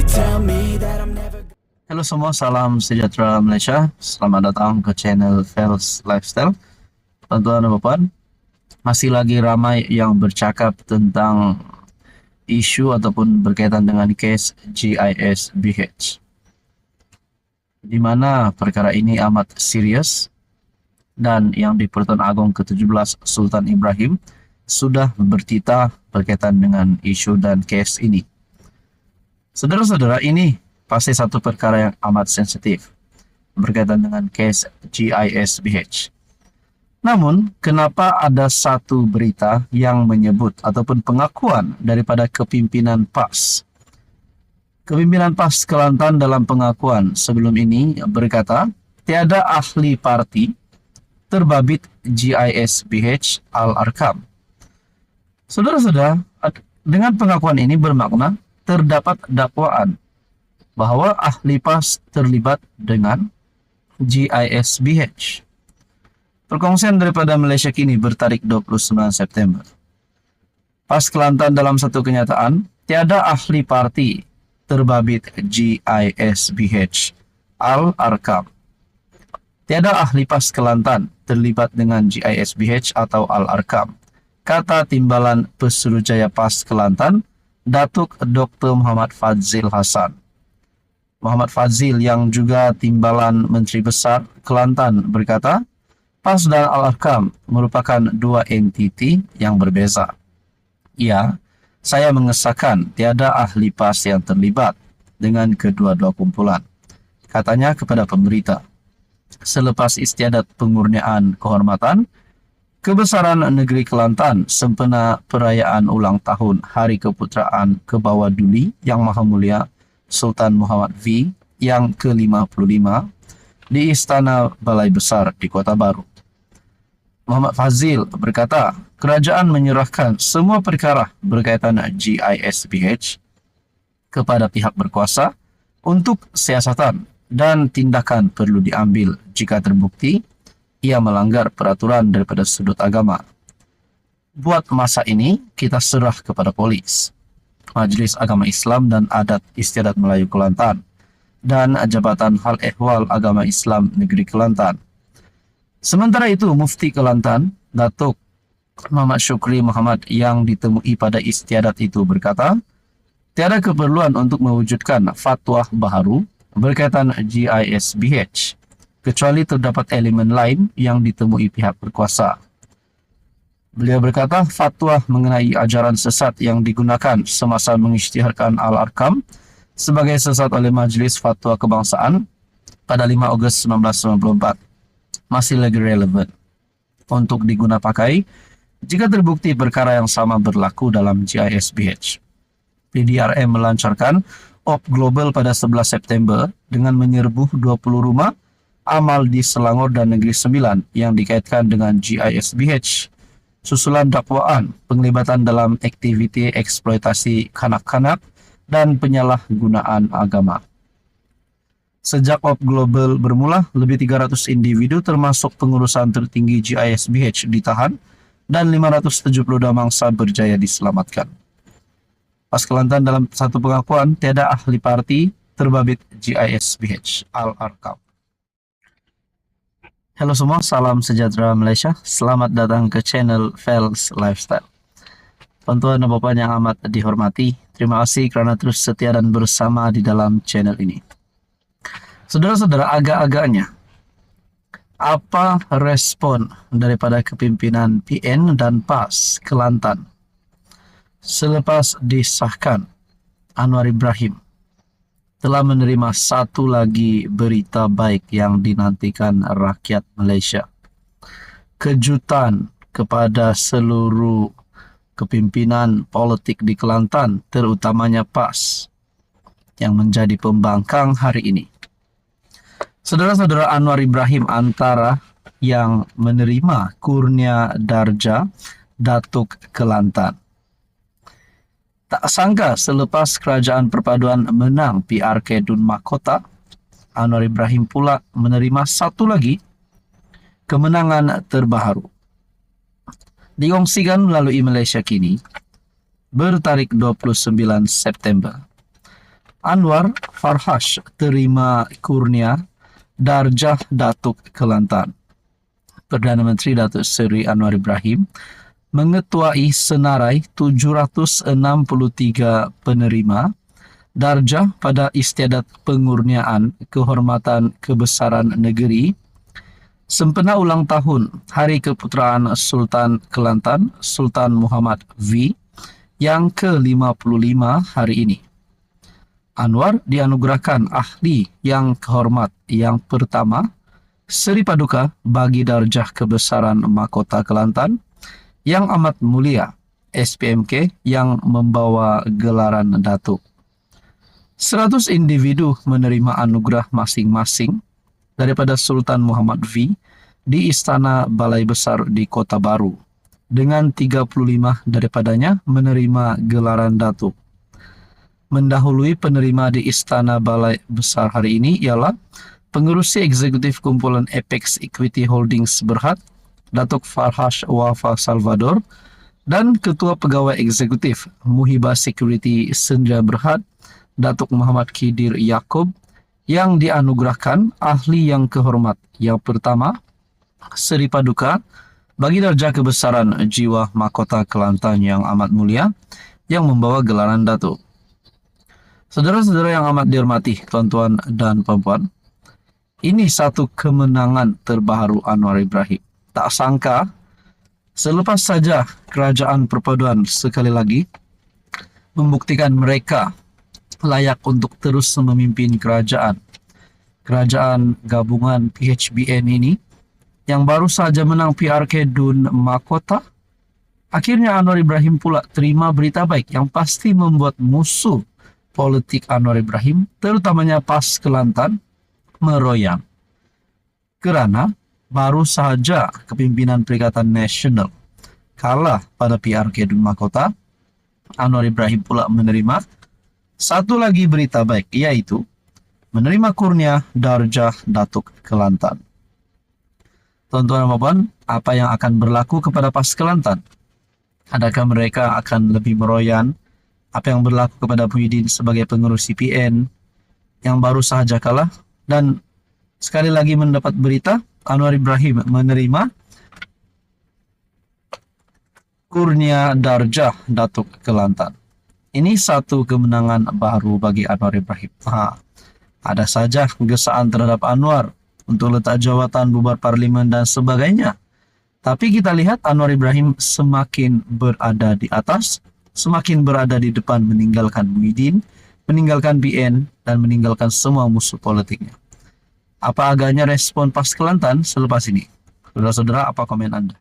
tell me that I'm never. Halo semua, salam sejahtera Malaysia. Selamat datang ke channel Fels Lifestyle. Tuan-tuan dan puan, masih lagi ramai yang bercakap tentang isu ataupun berkaitan dengan kes GISBH, di mana perkara ini amat serius dan yang di Pertuan Agong ke-17 Sultan Ibrahim sudah bertitah berkaitan dengan isu dan kes ini. Saudara-saudara, ini pasti satu perkara yang amat sensitif berkaitan dengan kes GISBH. Namun, kenapa ada satu berita yang menyebut ataupun pengakuan daripada kepimpinan PAS? Kepimpinan PAS Kelantan dalam pengakuan sebelum ini berkata, tiada ahli parti terbabit GISBH Al-Arkam. Saudara-saudara, dengan pengakuan ini bermakna terdapat dakwaan bahwa ahli PAS terlibat dengan GISBH. Perkongsian daripada Malaysia Kini bertarik 29 September. PAS Kelantan dalam satu kenyataan, tiada ahli parti terbabit GISBH Al-Arkam. Tiada ahli PAS Kelantan terlibat dengan GISBH atau Al-Arkam, kata Timbalan Pesuruhjaya PAS Kelantan, Datuk Dr. Muhammad Fadzil Hasan. Muhammad Fadzil yang juga Timbalan Menteri Besar Kelantan berkata, PAS dan Al-Arkam merupakan dua entiti yang berbeza. Ya, saya mengesahkan tiada ahli PAS yang terlibat dengan kedua-dua kumpulan, katanya kepada pemberita. Selepas istiadat pengurniaan kehormatan, Kebesaran Negeri Kelantan sempena perayaan ulang tahun Hari Keputeraan Kebawah Duli Yang Maha Mulia Sultan Muhammad V yang ke-55 di Istana Balai Besar di Kota Baru. Muhammad Fadzil berkata, kerajaan menyerahkan semua perkara berkaitan GISBH kepada pihak berkuasa untuk siasatan dan tindakan perlu diambil jika terbukti ia melanggar peraturan daripada sudut agama. Buat masa ini, kita serah kepada polis, Majlis Agama Islam dan Adat Istiadat Melayu Kelantan, dan Jabatan Hal Ehwal Agama Islam Negeri Kelantan. Sementara itu, Mufti Kelantan, Datuk Muhammad Syukri Muhammad yang ditemui pada istiadat itu berkata, tiada keperluan untuk mewujudkan fatwa baharu berkaitan GISBH, kecuali terdapat elemen lain yang ditemui pihak berkuasa. Beliau berkata, fatwa mengenai ajaran sesat yang digunakan semasa mengisytiharkan Al-Arkam sebagai sesat oleh Majlis Fatwa Kebangsaan pada 5 Ogos 1994 masih lagi relevan untuk digunapakai jika terbukti perkara yang sama berlaku dalam GISBH. PDRM melancarkan OP Global pada 11 September dengan menyerbuh 20 rumah amal di Selangor dan Negeri Sembilan yang dikaitkan dengan GISBH, susulan dakwaan penglibatan dalam aktiviti eksploitasi kanak-kanak dan penyalahgunaan agama. Sejak OP Global bermula, lebih 300 individu termasuk pengurusan tertinggi GISBH ditahan dan 572 mangsa berjaya diselamatkan. PAS Kelantan dalam satu pengakuan, tiada ahli parti terbabit GISBH Al-Arkam. Halo semua, salam sejahtera Malaysia. Selamat datang ke channel Fels Lifestyle. Tuan-tuan dan puan yang amat dihormati, terima kasih kerana terus setia dan bersama di dalam channel ini. Saudara-saudara, agak-agaknya, apa respon daripada kepimpinan PN dan PAS Kelantan selepas disahkan Anwar Ibrahim telah menerima satu lagi berita baik yang dinantikan rakyat Malaysia? Kejutan kepada seluruh kepimpinan politik di Kelantan, terutamanya PAS, yang menjadi pembangkang hari ini. Saudara-saudara, Anwar Ibrahim antara yang menerima kurnia darjah Datuk Kelantan. Tak sangka selepas Kerajaan Perpaduan menang PRK Dun Mahkota, Anwar Ibrahim pula menerima satu lagi kemenangan terbaharu. Dikongsikan melalui Malaysia Kini, bertarik 29 September. Anwar Farhash terima kurnia Darjah Datuk Kelantan. Perdana Menteri Datuk Seri Anwar Ibrahim mengetuai senarai 763 penerima darjah pada istiadat pengurniaan kehormatan kebesaran negeri sempena ulang tahun Hari Keputeraan Sultan Kelantan Sultan Muhammad V yang ke-55 hari ini. Anwar dianugerahkan ahli yang kehormat yang pertama Seri Paduka bagi darjah kebesaran Mahkota Kelantan yang amat mulia SPMK yang membawa gelaran Datuk. 100 individu menerima anugerah masing-masing daripada Sultan Muhammad V di Istana Balai Besar di Kota Baru, dengan 35 daripadanya menerima gelaran Datuk. Mendahului penerima di Istana Balai Besar hari ini ialah Pengerusi Eksekutif Kumpulan Apex Equity Holdings Berhad, Datuk Farhash Wafa Salvador, dan Ketua Pegawai Eksekutif Muhibah Security Senja Berhad, Datuk Muhammad Khidir Yaakob, yang dianugerahkan ahli yang kehormat yang pertama Seri Paduka bagi darjah kebesaran jiwa Mahkota Kelantan yang amat mulia yang membawa gelaran Datuk. Saudara-saudara yang amat dihormati, tuan-tuan dan puan-puan, ini satu kemenangan terbaru Anwar Ibrahim. Tak sangka, selepas saja Kerajaan Perpaduan sekali lagi membuktikan mereka layak untuk terus memimpin kerajaan. Kerajaan gabungan PHBN ini yang baru saja menang PRK Dun Mahkota, akhirnya Anwar Ibrahim pula terima berita baik yang pasti membuat musuh politik Anwar Ibrahim, terutamanya PAS Kelantan, meroyang. Kerana baru saja kepimpinan Perikatan Nasional kalah pada PRK Dun Mahkota, Anwar Ibrahim pula menerima satu lagi berita baik, yaitu menerima kurnia darjah Datuk Kelantan. Tuan-tuan dan puan, apa yang akan berlaku kepada PAS Kelantan? Adakah mereka akan lebih meroyan? Apa yang berlaku kepada Muhyiddin sebagai pengurus CPN yang baru sahaja kalah? Dan sekali lagi mendapat berita, Anwar Ibrahim menerima kurnia darjah Datuk Kelantan. Ini satu kemenangan baru bagi Anwar Ibrahim. Ada saja gesaan terhadap Anwar untuk letak jawatan, bubar parlimen dan sebagainya. Tapi kita lihat Anwar Ibrahim semakin berada di atas, semakin berada di depan, meninggalkan Muhyiddin, meninggalkan BN, dan meninggalkan semua musuh politiknya. Apa agaknya respon PAS Kelantan selepas ini? Saudara-saudara, apa komen Anda?